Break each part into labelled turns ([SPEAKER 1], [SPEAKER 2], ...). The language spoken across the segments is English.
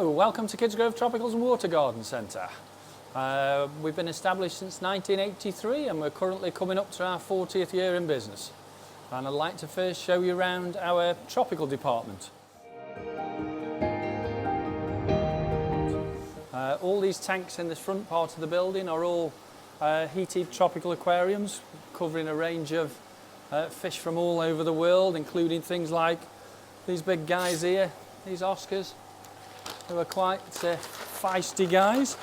[SPEAKER 1] Hello, welcome to Kidsgrove Tropicals and Water Garden Centre. We've been established since 1983 and we're currently coming up to our 40th year in business. And I'd like to first show you around our tropical department. All these tanks in this front part of the building are all heated tropical aquariums covering a range of fish from all over the world, including things like these big guys here, these Oscars, who are quite feisty guys.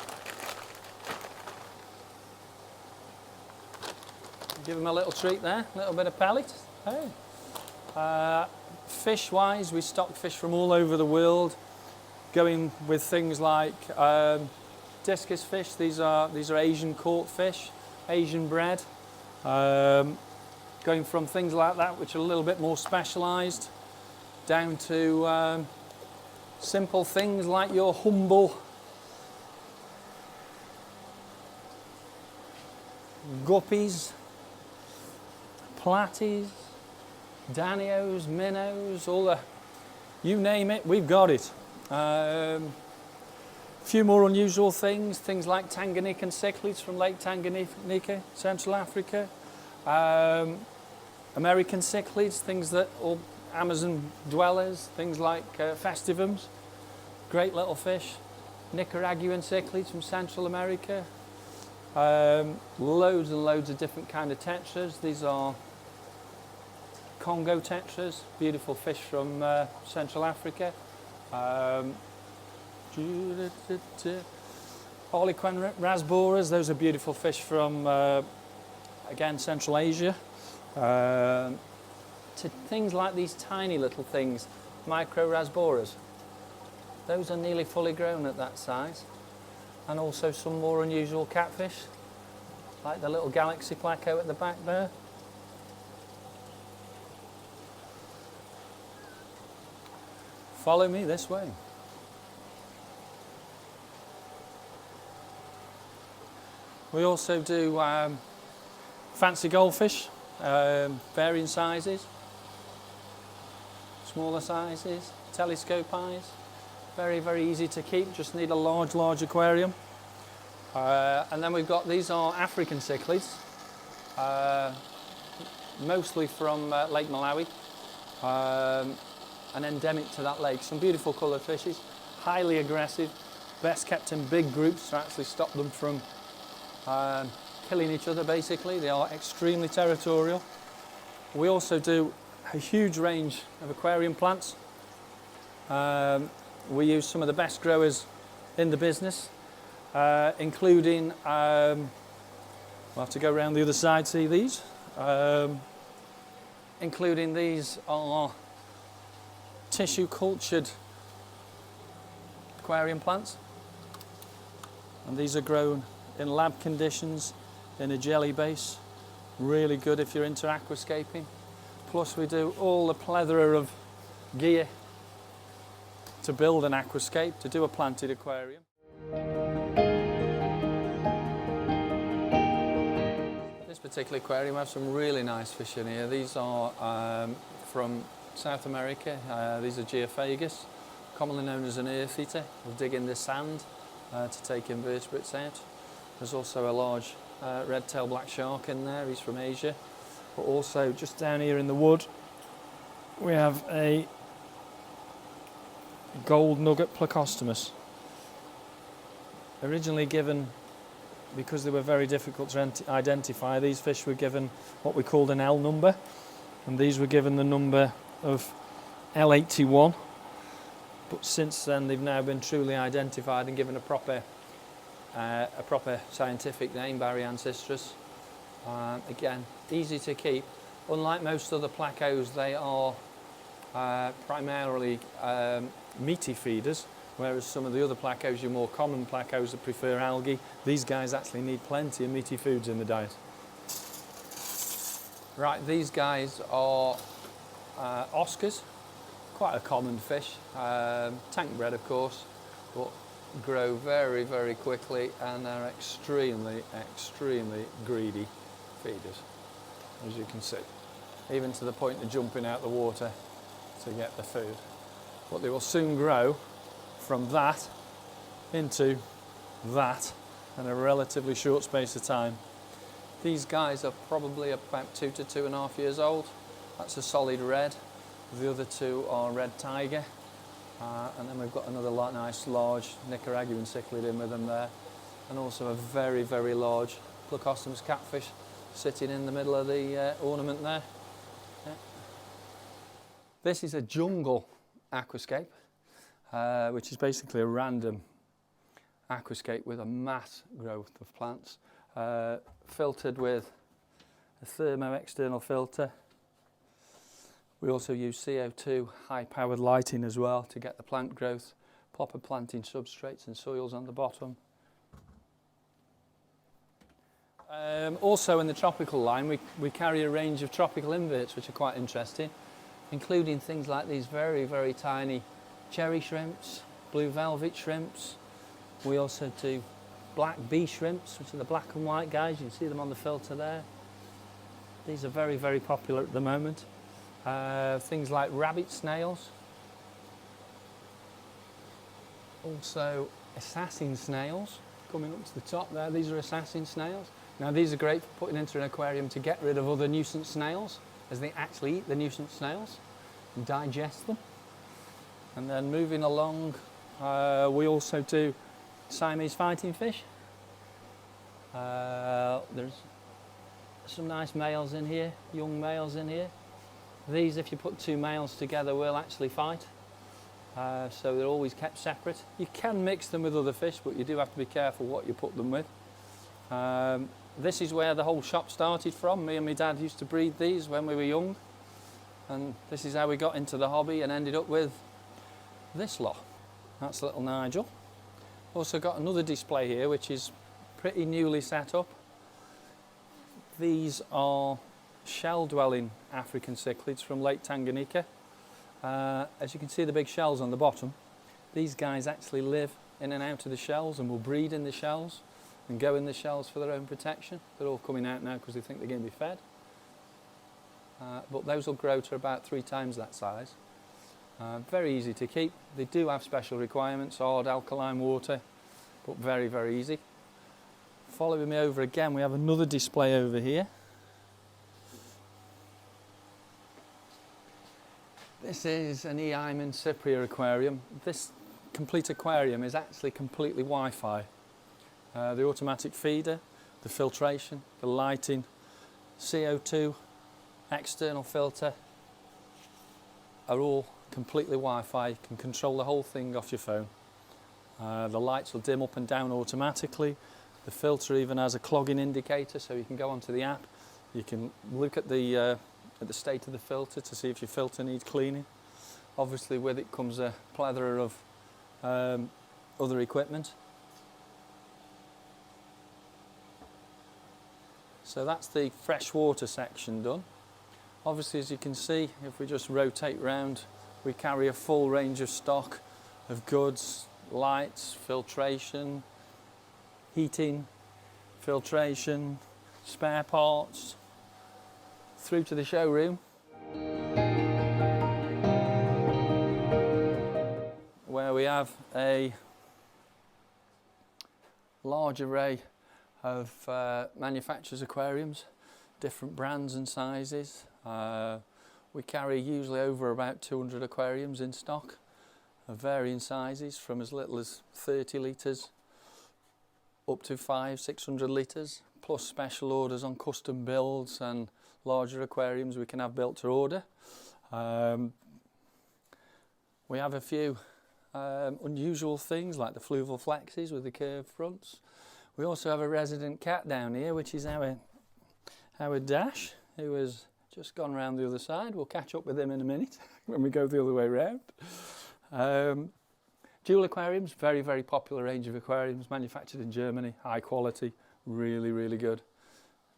[SPEAKER 1] Give them a little treat there, a little bit of pellet. Hey. Fish-wise, we stock fish from all over the world, going with things like discus fish. These are Asian caught fish, Asian bred. Going from things like that, which are a little bit more specialised, down to simple things like your humble guppies, platies, danios, minnows, all the, you name it, we've got it. A few more unusual things like Tanganyikan cichlids from Lake Tanganyika, Central Africa. American cichlids, things that, or Amazon dwellers, things like festivums, great little fish. Nicaraguan cichlids from Central America. Loads and loads of different kind of tetras. These are Congo tetras, beautiful fish from Central Africa. Harlequin rasboras, those are beautiful fish from, again, Central Asia. To things like these tiny little things, micro rasboras. Those are nearly fully grown at that size. And also some more unusual catfish, like the little galaxy placo at the back there. Follow me this way. We also do fancy goldfish, varying sizes, smaller sizes, telescope eyes. Very, very easy to keep, just need a large aquarium. And then we've got, these are African cichlids, mostly from Lake Malawi, and endemic to that lake. Some beautiful coloured fishes, highly aggressive, best kept in big groups to actually stop them from killing each other basically. They are extremely territorial. We also do a huge range of aquarium plants. We use some of the best growers in the business, including, we'll have to go around the other side, see these. Including these are tissue cultured aquarium plants. And these are grown in lab conditions in a jelly base. Really good if you're into aquascaping. Plus we do all the plethora of gear to build an aquascape, to do a planted aquarium. This particular aquarium has some really nice fish in here. These are from South America. These are Geophagus, commonly known as an earth eater. We'll dig in the sand to take invertebrates out. There's also a large red-tailed black shark in there. He's from Asia. But also just down here in the wood, we have a gold nugget plecostomus. Originally given, because they were very difficult to identify, these fish were given what we called an L number, and these were given the number of L81. But since then they've now been truly identified and given a proper scientific name, Baryancistrus. Again, easy to keep. Unlike most other placos, they are primarily meaty feeders, whereas some of the other placos, your more common placos that prefer algae, these guys actually need plenty of meaty foods in the diet. Right, these guys are Oscars, quite a common fish, tank bred of course, but grow very, very quickly and are extremely greedy feeders, as you can see, even to the point of jumping out the water to get the food. But they will soon grow from that into that in a relatively short space of time. These guys are probably about 2 to 2.5 years old. That's a solid red. The other two are red tiger. And then we've got another nice large Nicaraguan cichlid in with them there. And also a very, very large Plecostomus catfish sitting in the middle of the ornament there. Yeah. This is a jungle aquascape, which is basically a random aquascape with a mass growth of plants, filtered with a thermo external filter. We also use CO2 high-powered lighting as well to get the plant growth, proper planting substrates and soils on the bottom. Also in the tropical line we carry a range of tropical inverts which are quite interesting, including things like these very, very tiny cherry shrimps, blue velvet shrimps. We also do black bee shrimps, which are the black and white guys. You can see them on the filter there. These are very, very popular at the moment. Things like rabbit snails. Also assassin snails coming up to the top there. These are assassin snails. Now these are great for putting into an aquarium to get rid of other nuisance snails, as they actually eat the nuisance snails and digest them. And then moving along, we also do Siamese fighting fish. There's some nice males in here, young males in here. These, if you put two males together, will actually fight. So they're always kept separate. You can mix them with other fish, but you do have to be careful what you put them with. This is where the whole shop started from. Me and my dad used to breed these when we were young. And this is how we got into the hobby and ended up with this lot. That's little Nigel. Also got another display here which is pretty newly set up. These are shell-dwelling African cichlids from Lake Tanganyika. As you can see the big shells on the bottom, these guys actually live in and out of the shells and will breed in the shells and go in the shells for their own protection. They're all coming out now because they think they're going to be fed. But those will grow to about 3 times that size. Very easy to keep. They do have special requirements, hard alkaline water, but very, very easy. Following me over again, we have another display over here. This is an E. Hyman Cypria aquarium. This complete aquarium is actually completely Wi-Fi. The automatic feeder, the filtration, the lighting, CO2, external filter are all completely Wi-Fi. You can control the whole thing off your phone. The lights will dim up and down automatically. The filter even has a clogging indicator, so you can go onto the app. You can look at the state of the filter to see if your filter needs cleaning. Obviously with it comes a plethora of other equipment. So that's the freshwater section done. Obviously, as you can see, if we just rotate round, we carry a full range of stock of goods, lights, filtration, heating, filtration, spare parts, through to the showroom, where we have a large array of manufacturers' aquariums, different brands and sizes. We carry usually over about 200 aquariums in stock of varying sizes, from as little as 30 litres up to 500-600 litres, plus special orders on custom builds and larger aquariums we can have built to order. We have a few unusual things like the fluval flexes with the curved fronts. We also have a resident cat down here, which is our Dash, who has just gone round the other side. We'll catch up with him in a minute when we go the other way round. Dual aquariums, very, very popular range of aquariums, manufactured in Germany, high quality, really, really good.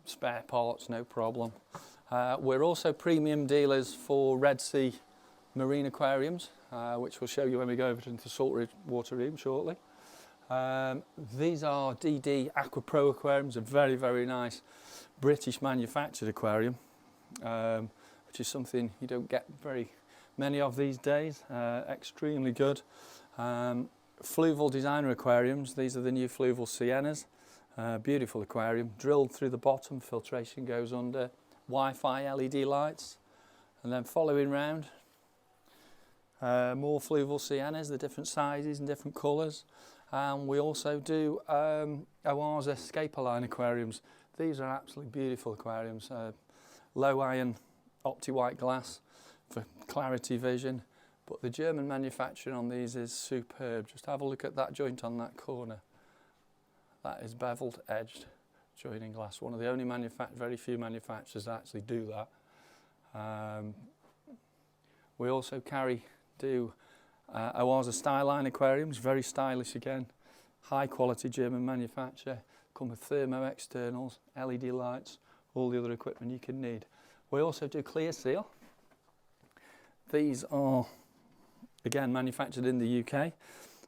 [SPEAKER 1] Spare parts, no problem. We're also premium dealers for Red Sea marine aquariums, which we'll show you when we go over into the Saltwater Room shortly. These are DD Aqua Pro aquariums, a very, very nice British manufactured aquarium, which is something you don't get very many of these days. Extremely good. Fluval designer aquariums. These are the new fluval siennas. Beautiful aquarium, drilled through the bottom, filtration goes under, Wi-Fi LED lights, and then following round, more fluval siennas, the different sizes and different colours. And we also do Oasa scapoline aquariums. These are absolutely beautiful aquariums, low iron opti-white glass for clarity vision. But the German manufacturing on these is superb. Just have a look at that joint on that corner. That is beveled edged joining glass. One of the only very few manufacturers that actually do that. We also do Oasa Styline aquariums, very stylish again. High quality German manufacture. Come with thermo externals, LED lights, all the other equipment you can need. We also do clear seal. These are again manufactured in the UK,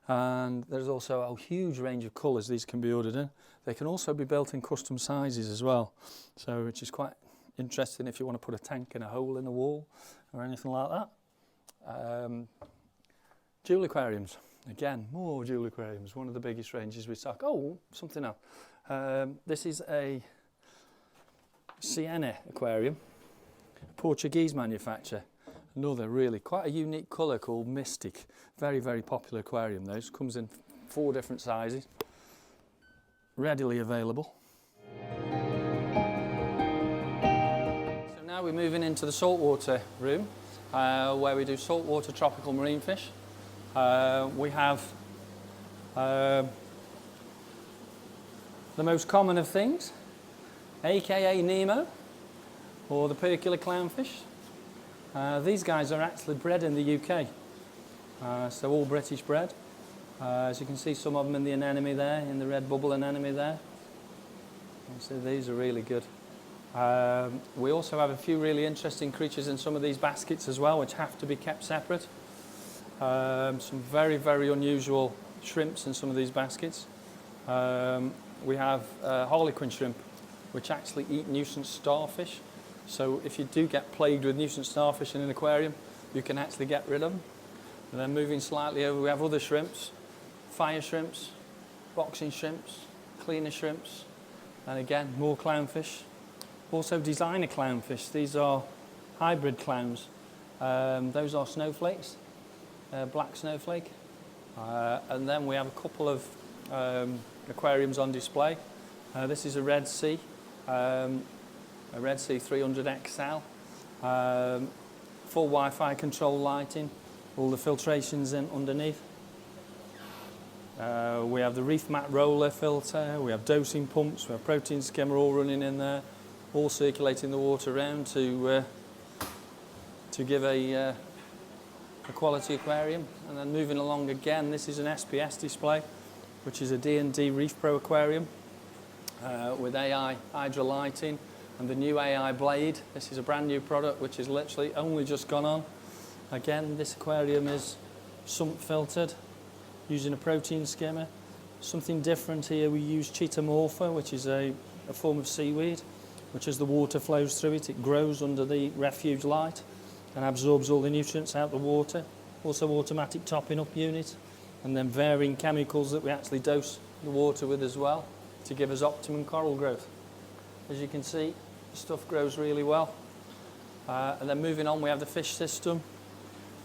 [SPEAKER 1] and there's also a huge range of colours these can be ordered in. They can also be built in custom sizes as well, so which is quite interesting if you want to put a tank in a hole in a wall or anything like that. Jewel aquariums, again more jewel aquariums, one of the biggest ranges we stock. Oh, something else. This is a Sienna aquarium, Portuguese manufacturer. Another really quite a unique colour called Mystic. Very, very popular aquarium. Those comes in 4 different sizes, readily available. So now we're moving into the saltwater room, where we do saltwater tropical marine fish. We have the most common of things, aka Nemo, or the percula clownfish. These guys are actually bred in the UK, so all British bred. As you can see, some of them in the anemone there, in the red bubble anemone there. So these are really good. We also have a few really interesting creatures in some of these baskets as well, which have to be kept separate. Some very, very unusual shrimps in some of these baskets. We have harlequin shrimp, which actually eat nuisance starfish. So if you do get plagued with nuisance starfish in an aquarium, you can actually get rid of them. And then moving slightly over, we have other shrimps, fire shrimps, boxing shrimps, cleaner shrimps, and again, more clownfish. Also designer clownfish. These are hybrid clowns. Those are snowflakes, black snowflake. And then we have a couple of aquariums on display. This is a Red Sea. A Red Sea 300 XL, full Wi-Fi control lighting, all the filtrations in underneath. We have the reef mat roller filter, we have dosing pumps, we have protein skimmer all running in there, all circulating the water around to give a quality aquarium. And then moving along again, this is an SPS display, which is a D&D Reef Pro aquarium with AI hydro lighting. And the new AI blade. This is a brand new product which is literally only just gone on. Again, this aquarium is sump filtered using a protein skimmer. Something different here, we use Cheetomorpha, which is a form of seaweed, which as the water flows through it, it grows under the refuge light and absorbs all the nutrients out the water. Also automatic topping up unit, and then varying chemicals that we actually dose the water with as well to give us optimum coral growth. As you can see, the stuff grows really well. And then moving on, we have the fish system,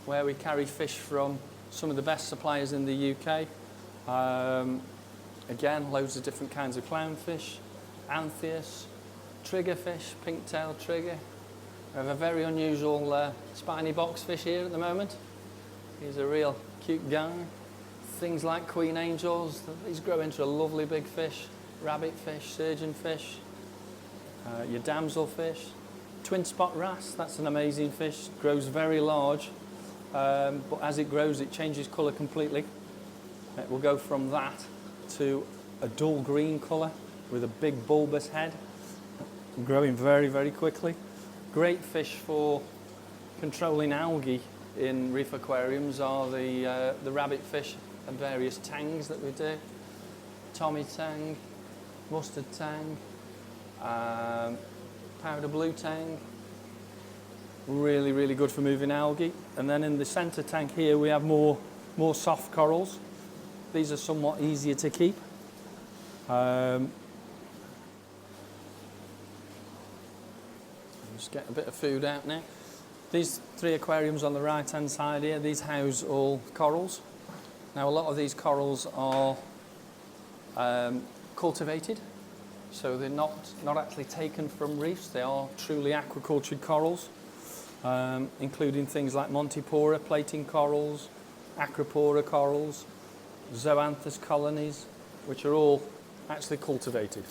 [SPEAKER 1] where we carry fish from some of the best suppliers in the UK. Again, loads of different kinds of clownfish, anthias, triggerfish, pink-tailed trigger. We have a very unusual spiny boxfish here at the moment. He's a real cute guy. Things like queen angels, these grow into a lovely big fish. Rabbitfish, surgeonfish. Your damselfish, twin spot wrasse, that's an amazing fish, grows very large, but as it grows it changes colour completely. It will go from that to a dull green colour with a big bulbous head, growing very, very quickly. Great fish for controlling algae in reef aquariums are the rabbitfish and various tangs that we do. Tommy tang, mustard tang, powder blue tang, really, really good for moving algae. And then in the centre tank here we have more soft corals. these are somewhat easier to keep. Just get a bit of food out now. These 3 aquariums on the right hand side here, these house all corals. Now a lot of these corals are cultivated, so they're not actually taken from reefs. They are truly aquacultured corals, including things like Montipora, plating corals, Acropora corals, Zoanthus colonies, which are all actually cultivated.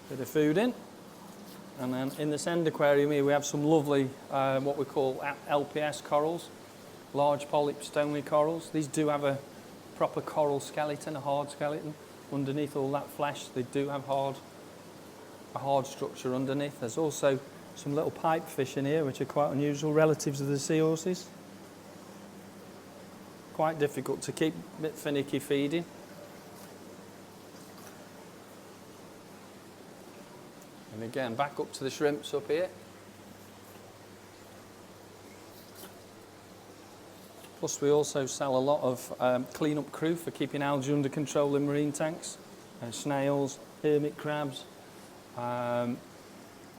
[SPEAKER 1] Bit of food in. And then in this end aquarium here we have some lovely what we call LPS corals, large polyp stony corals. These do have a proper coral skeleton, a hard skeleton. Underneath all that flesh they do have a hard structure underneath. There's also some little pipefish in here which are quite unusual, relatives of the seahorses. Quite difficult to keep, a bit finicky feeding. And again, back up to the shrimps up here. Plus we also sell a lot of clean-up crew for keeping algae under control in marine tanks. Snails, hermit crabs,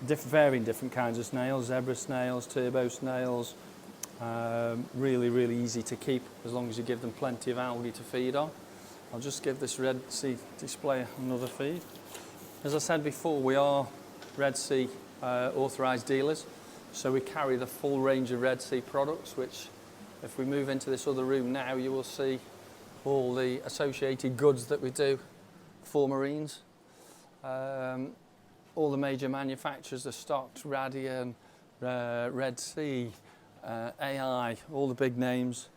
[SPEAKER 1] varying different kinds of snails, zebra snails, turbo snails. Really, really easy to keep as long as you give them plenty of algae to feed on. I'll just give this Red Sea display another feed. As I said before, we are Red Sea authorised dealers, so we carry the full range of Red Sea products, which if we move into this other room now you will see all the associated goods that we do for marines. All the major manufacturers are stocked, Radian, Red Sea, AI, all the big names,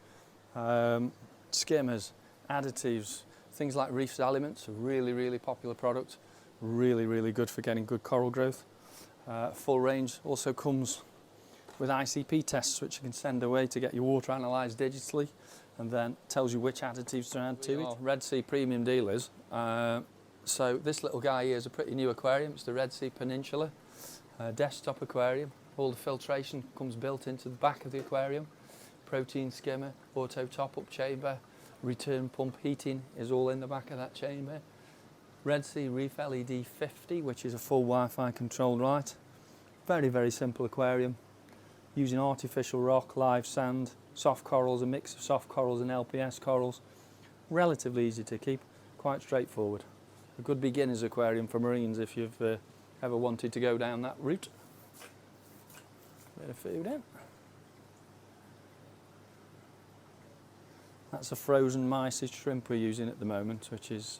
[SPEAKER 1] skimmers, additives, things like Reef's Elements, a really, really popular product. Really, really good for getting good coral growth. Full range also comes with ICP tests, which you can send away to get your water analysed digitally, and then tells you which additives to add to it. Red Sea premium dealers. So this little guy here is a pretty new aquarium. It's the Red Sea Peninsula desktop aquarium. All the filtration comes built into the back of the aquarium. Protein skimmer, auto top-up chamber, return pump heating is all in the back of that chamber. Red Sea Reef LED 50, which is a full Wi-Fi controlled light. Very, very simple aquarium, using artificial rock, live sand, soft corals, a mix of soft corals and LPS corals. Relatively easy to keep, quite straightforward. A good beginner's aquarium for marines if you've ever wanted to go down that route. Bit of food in. That's a frozen mysis shrimp we're using at the moment, which is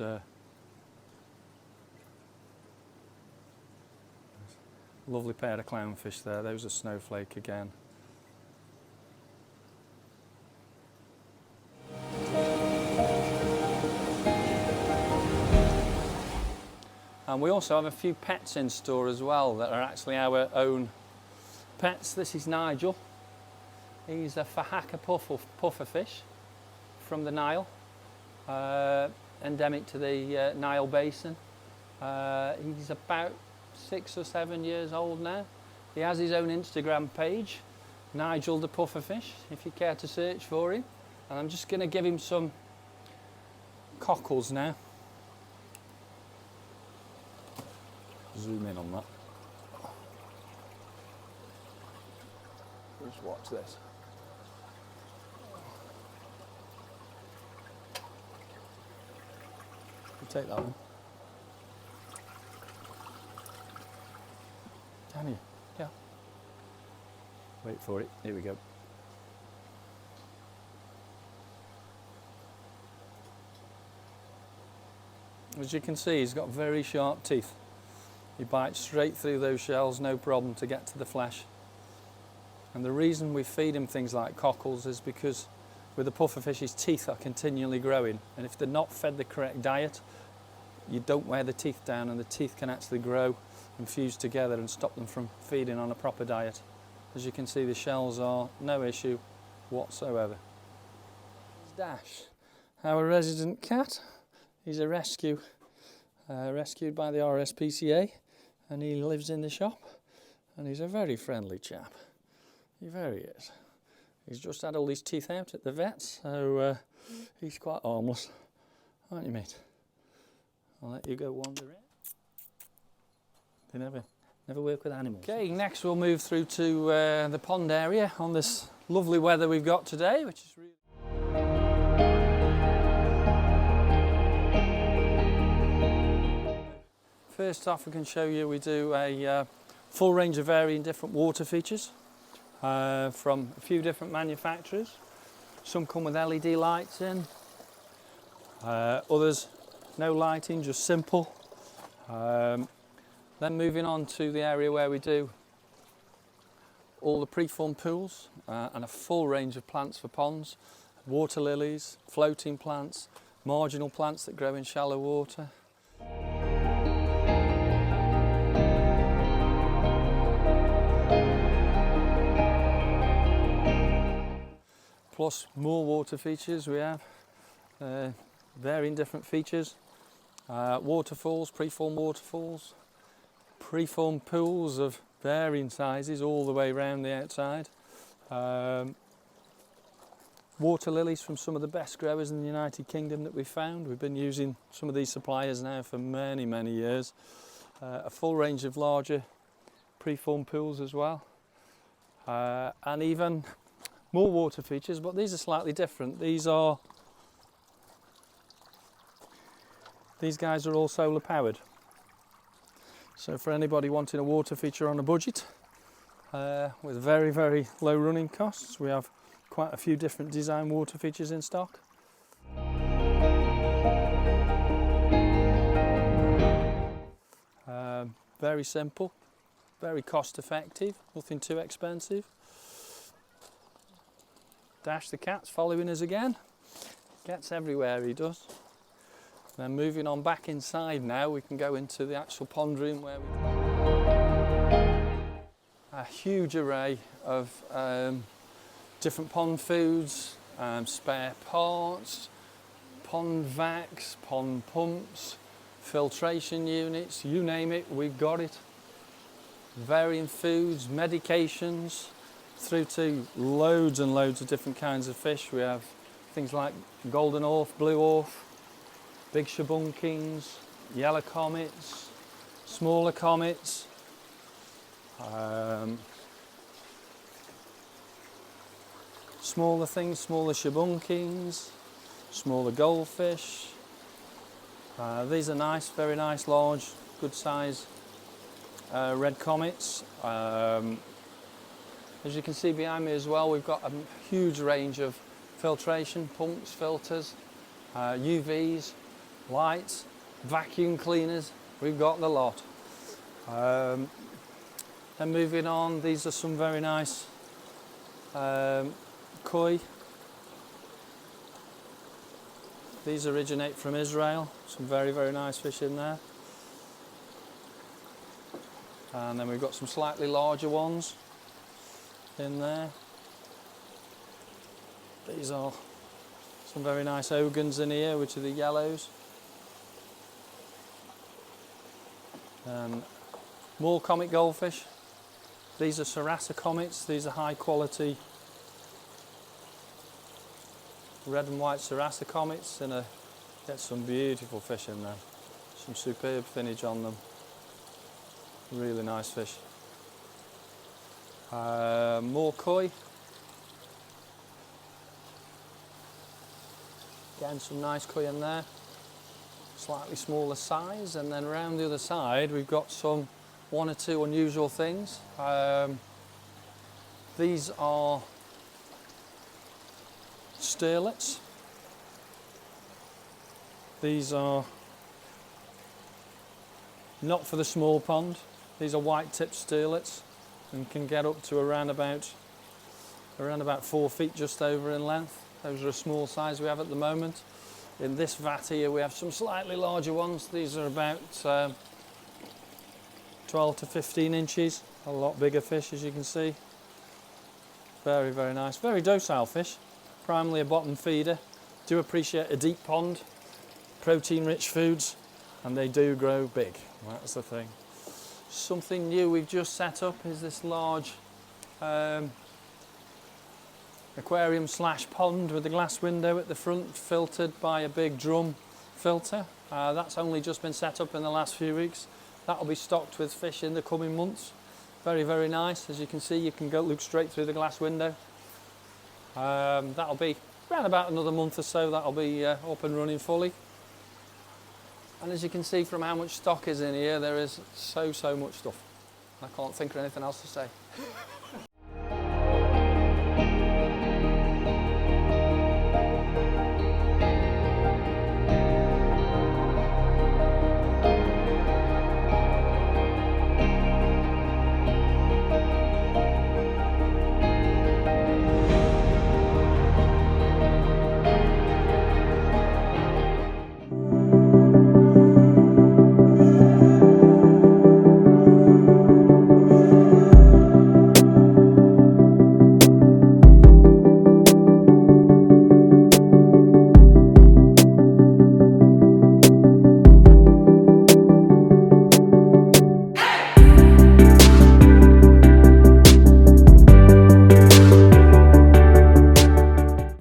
[SPEAKER 1] lovely pair of clownfish there. Those are snowflake again. And we also have a few pets in store as well that are actually our own pets. This is Nigel. He's a Fahaka pufferfish from the Nile, endemic to the Nile Basin. He's about 6 or 7 years old now. He has his own Instagram page, Nigel the Pufferfish, if you care to search for him. And I'm just going to give him some cockles now. Zoom in on that. Just watch this. You take that one. Can you? Yeah. Wait for it. Here we go. As you can see, he's got very sharp teeth. He bites straight through those shells, no problem, to get to the flesh. And the reason we feed him things like cockles is because with the pufferfish, his teeth are continually growing, and if they're not fed the correct diet, you don't wear the teeth down and the teeth can actually grow and fuse together and stop them from feeding on a proper diet. As you can see, the shells are no issue whatsoever. Dash, our resident cat. He's a rescue, rescued by the RSPCA, and he lives in the shop, and he's a very friendly chap. He very is. He's just had all his teeth out at the vets, so he's quite harmless. aren't you, mate? I'll let you go wander in. They never work with animals. Okay, next we'll move through to the pond area on this lovely weather we've got today, which is really... First off, we can show you we do a full range of varying different water features from a few different manufacturers. Some come with LED lights in, others no lighting, just simple. Then moving on to the area where we do all the preformed pools and a full range of plants for ponds, water lilies, floating plants, marginal plants that grow in shallow water. Plus more water features we have, varying different features, waterfalls, preformed waterfalls, preformed pools of varying sizes all the way around the outside, water lilies from some of the best growers in the United Kingdom that we've found. We've been using some of these suppliers now for many years. A full range of larger preformed pools as well, and even more water features, but these are slightly different. These guys are all solar powered. So for anybody wanting a water feature on a budget, with very low running costs, we have quite a few different design water features in stock. Very simple, very cost effective, nothing too expensive. Dash the cat's following us again. Gets everywhere, he does. Then moving on back inside now, we can go into the actual pond room where we a huge array of different pond foods, spare parts, pond vacs, pond pumps, filtration units, you name it, we've got it. Varying foods, medications, through to loads and loads of different kinds of fish. We have things like golden orph, blue orph, big shabunkings, yellow comets, smaller comets, smaller things, smaller shabunkings, smaller goldfish. These are nice, very nice, large, good size red comets. As you can see behind me as well, we've got a huge range of filtration, pumps, filters, UVs, lights, vacuum cleaners, we've got the lot. Then moving on, these are some very nice koi. These originate from Israel, some very nice fish in there. And then we've got some slightly larger ones in there. These are some very nice ogans in here, which are the yellows. And more comet goldfish. These are Sarasa comets. These are high quality red and white Sarasa comets, and get some beautiful fish in there. Some superb finnage on them. Really nice fish. More koi. Again, some nice koi in there. Slightly smaller size, and then around the other side we've got one or two unusual things. These are sterlets. These are not for the small pond. These are white-tipped sterlets and can get up to around about 4 feet just over in length. Those are a small size we have at the moment. In this vat here we have some slightly larger ones. These are about 12 to 15 inches. A lot bigger fish, as you can see. Very nice. Very docile fish. Primarily a bottom feeder. Do appreciate a deep pond. Protein rich foods, and they do grow big. That's the thing. Something new we've just set up is this large aquarium / pond with a glass window at the front, filtered by a big drum filter. That's only just been set up in the last few weeks. That'll be stocked with fish in the coming months. Very, very nice. As you can see, you can go look straight through the glass window. That'll be around about another month or so, that'll be up and running fully. And as you can see from how much stock is in here, there is so much stuff. I can't think of anything else to say.